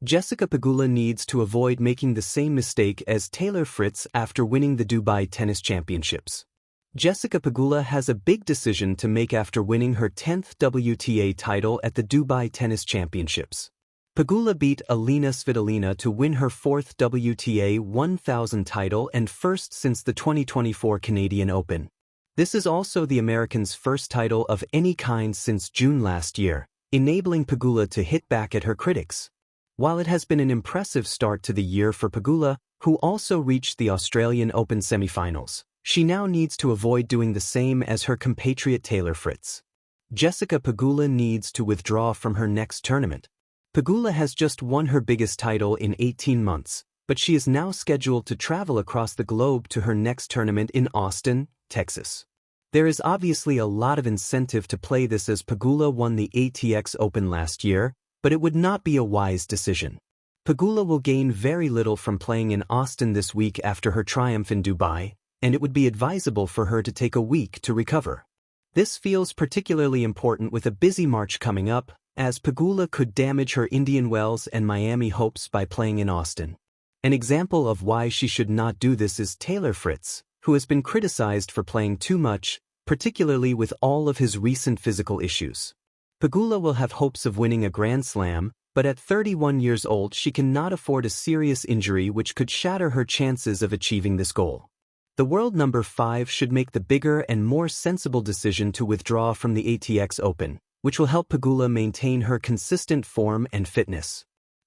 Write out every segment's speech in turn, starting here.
Jessica Pegula needs to avoid making the same mistake as Taylor Fritz after winning the Dubai Tennis Championships. Jessica Pegula has a big decision to make after winning her 10th WTA title at the Dubai Tennis Championships. Pegula beat Alina Svitolina to win her 4th WTA 1000 title and first since the 2024 Canadian Open. This is also the American's first title of any kind since June last year, enabling Pegula to hit back at her critics. While it has been an impressive start to the year for Pegula, who also reached the Australian Open semifinals, she now needs to avoid doing the same as her compatriot Taylor Fritz. Jessica Pegula needs to withdraw from her next tournament. Pegula has just won her biggest title in 18 months, but she is now scheduled to travel across the globe to her next tournament in Austin, Texas. There is obviously a lot of incentive to play this as Pegula won the ATX Open last year, but it would not be a wise decision. Pegula will gain very little from playing in Austin this week after her triumph in Dubai, and it would be advisable for her to take a week to recover. This feels particularly important with a busy March coming up, as Pegula could damage her Indian Wells and Miami hopes by playing in Austin. An example of why she should not do this is Taylor Fritz, who has been criticized for playing too much, particularly with all of his recent physical issues. Pegula will have hopes of winning a Grand Slam, but at 31 years old she cannot afford a serious injury which could shatter her chances of achieving this goal. The world number 5 should make the bigger and more sensible decision to withdraw from the ATX Open, which will help Pegula maintain her consistent form and fitness.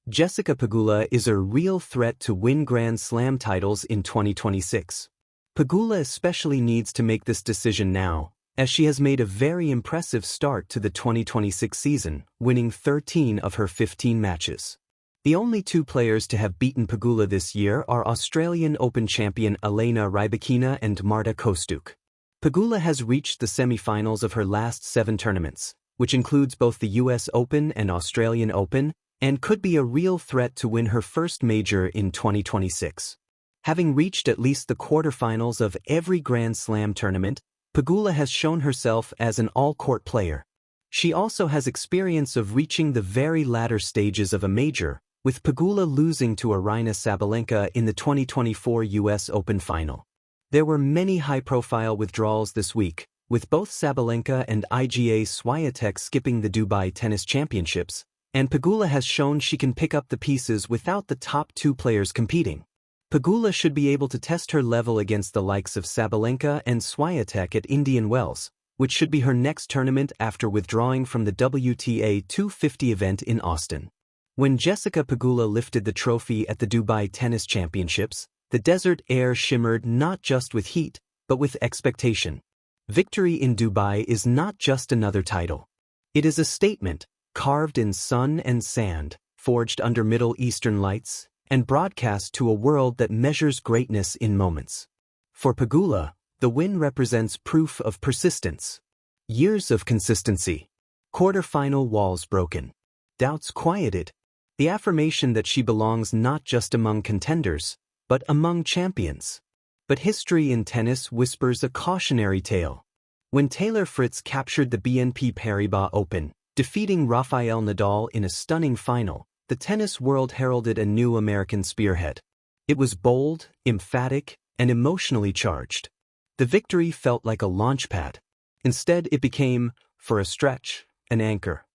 Jessica Pegula is a real threat to win Grand Slam titles in 2026. Pegula especially needs to make this decision now, as she has made a very impressive start to the 2026 season, winning 13 of her 15 matches. The only two players to have beaten Pegula this year are Australian Open champion Elena Rybakina and Marta Kostyuk. Pegula has reached the semi-finals of her last 7 tournaments, which includes both the US Open and Australian Open, and could be a real threat to win her first major in 2026. Having reached at least the quarterfinals of every Grand Slam tournament, Pegula has shown herself as an all-court player. She also has experience of reaching the very latter stages of a major, with Pegula losing to Aryna Sabalenka in the 2024 US Open final. There were many high-profile withdrawals this week, with both Sabalenka and Iga Swiatek skipping the Dubai Tennis Championships, and Pegula has shown she can pick up the pieces without the top 2 players competing. Pegula should be able to test her level against the likes of Sabalenka and Swiatek at Indian Wells, which should be her next tournament after withdrawing from the WTA 250 event in Austin. When Jessica Pegula lifted the trophy at the Dubai Tennis Championships, the desert air shimmered not just with heat, but with expectation. Victory in Dubai is not just another title. It is a statement, carved in sun and sand, forged under Middle Eastern lights, and broadcast to a world that measures greatness in moments. For Pegula, the win represents proof of persistence. Years of consistency. Quarter-final walls broken. Doubts quieted. The affirmation that she belongs not just among contenders, but among champions. But history in tennis whispers a cautionary tale. When Taylor Fritz captured the BNP Paribas Open, defeating Rafael Nadal in a stunning final, the tennis world heralded a new American spearhead. It was bold, emphatic, and emotionally charged. The victory felt like a launchpad. Instead, it became, for a stretch, an anchor.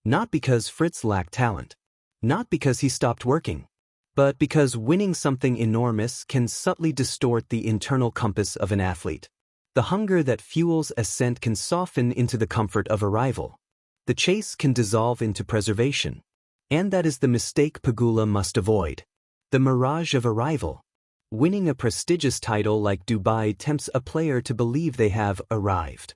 Not because Fritz lacked talent. Not because he stopped working. But because winning something enormous can subtly distort the internal compass of an athlete. The hunger that fuels ascent can soften into the comfort of arrival. The chase can dissolve into preservation. And that is the mistake Pegula must avoid. The mirage of arrival. Winning a prestigious title like Dubai tempts a player to believe they have arrived.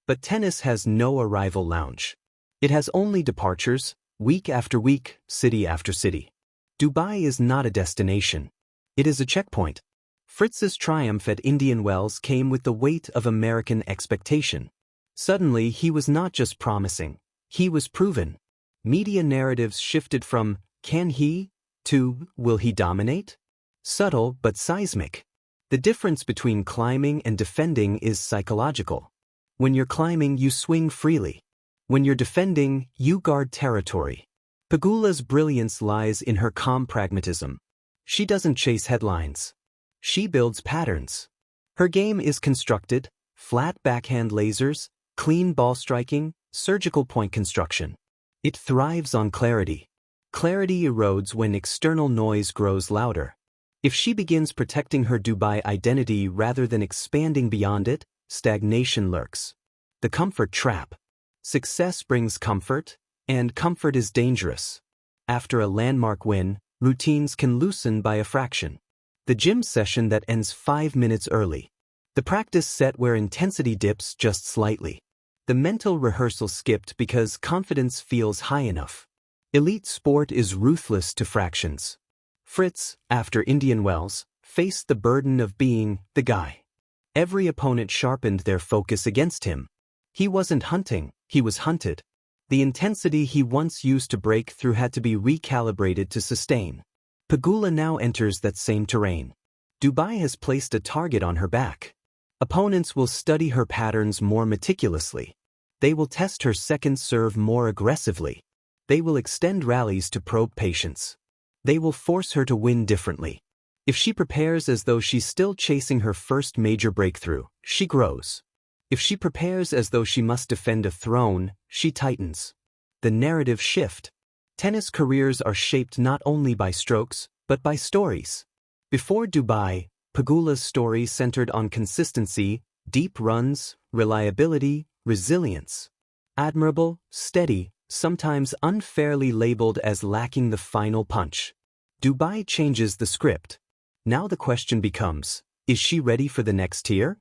But tennis has no arrival lounge. It has only departures, week after week, city after city. Dubai is not a destination. It is a checkpoint. Fritz's triumph at Indian Wells came with the weight of American expectation. Suddenly he was not just promising, he was proven. Media narratives shifted from, can he, to, will he dominate? Subtle but seismic. The difference between climbing and defending is psychological. When you're climbing, you swing freely. When you're defending, you guard territory. Pegula's brilliance lies in her calm pragmatism. She doesn't chase headlines. She builds patterns. Her game is constructed: flat backhand lasers, clean ball striking, surgical point construction. It thrives on clarity. Clarity erodes when external noise grows louder. If she begins protecting her Dubai identity rather than expanding beyond it, stagnation lurks. The comfort trap. Success brings comfort, and comfort is dangerous. After a landmark win, routines can loosen by a fraction. The gym session that ends 5 minutes early. The practice set where intensity dips just slightly. The mental rehearsal skipped because confidence feels high enough. Elite sport is ruthless to fractions. Fritz, after Indian Wells, faced the burden of being the guy. Every opponent sharpened their focus against him. He wasn't hunting, he was hunted. The intensity he once used to break through had to be recalibrated to sustain. Pegula now enters that same terrain. Dubai has placed a target on her back. Opponents will study her patterns more meticulously. They will test her second serve more aggressively. They will extend rallies to probe patience. They will force her to win differently. If she prepares as though she's still chasing her first major breakthrough, she grows. If she prepares as though she must defend a throne, she tightens. The narrative shift. Tennis careers are shaped not only by strokes, but by stories. Before Dubai, Pegula's story centered on consistency, deep runs, reliability, resilience. Admirable, steady, sometimes unfairly labeled as lacking the final punch. Dubai changes the script. Now the question becomes, is she ready for the next tier?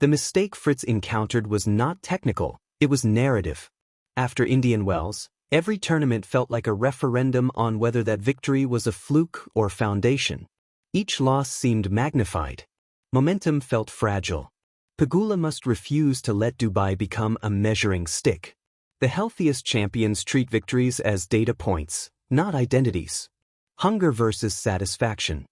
The mistake Fritz encountered was not technical, it was narrative. After Indian Wells, every tournament felt like a referendum on whether that victory was a fluke or foundation. Each loss seemed magnified. Momentum felt fragile. Pegula must refuse to let Dubai become a measuring stick. The healthiest champions treat victories as data points, not identities. Hunger versus satisfaction.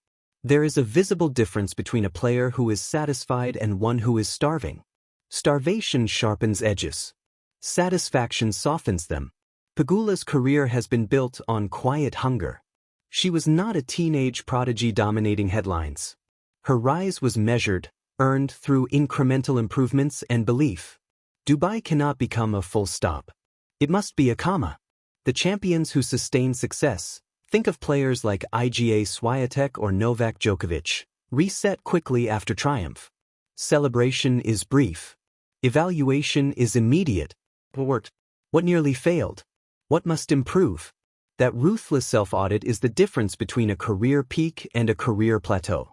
There is a visible difference between a player who is satisfied and one who is starving. Starvation sharpens edges. Satisfaction softens them. Pegula's career has been built on quiet hunger. She was not a teenage prodigy dominating headlines. Her rise was measured, earned through incremental improvements and belief. Dubai cannot become a full stop. It must be a comma. The champions who sustain success, think of players like Iga Swiatek or Novak Djokovic, reset quickly after triumph. Celebration is brief. Evaluation is immediate. What nearly failed? What must improve? That ruthless self-audit is the difference between a career peak and a career plateau.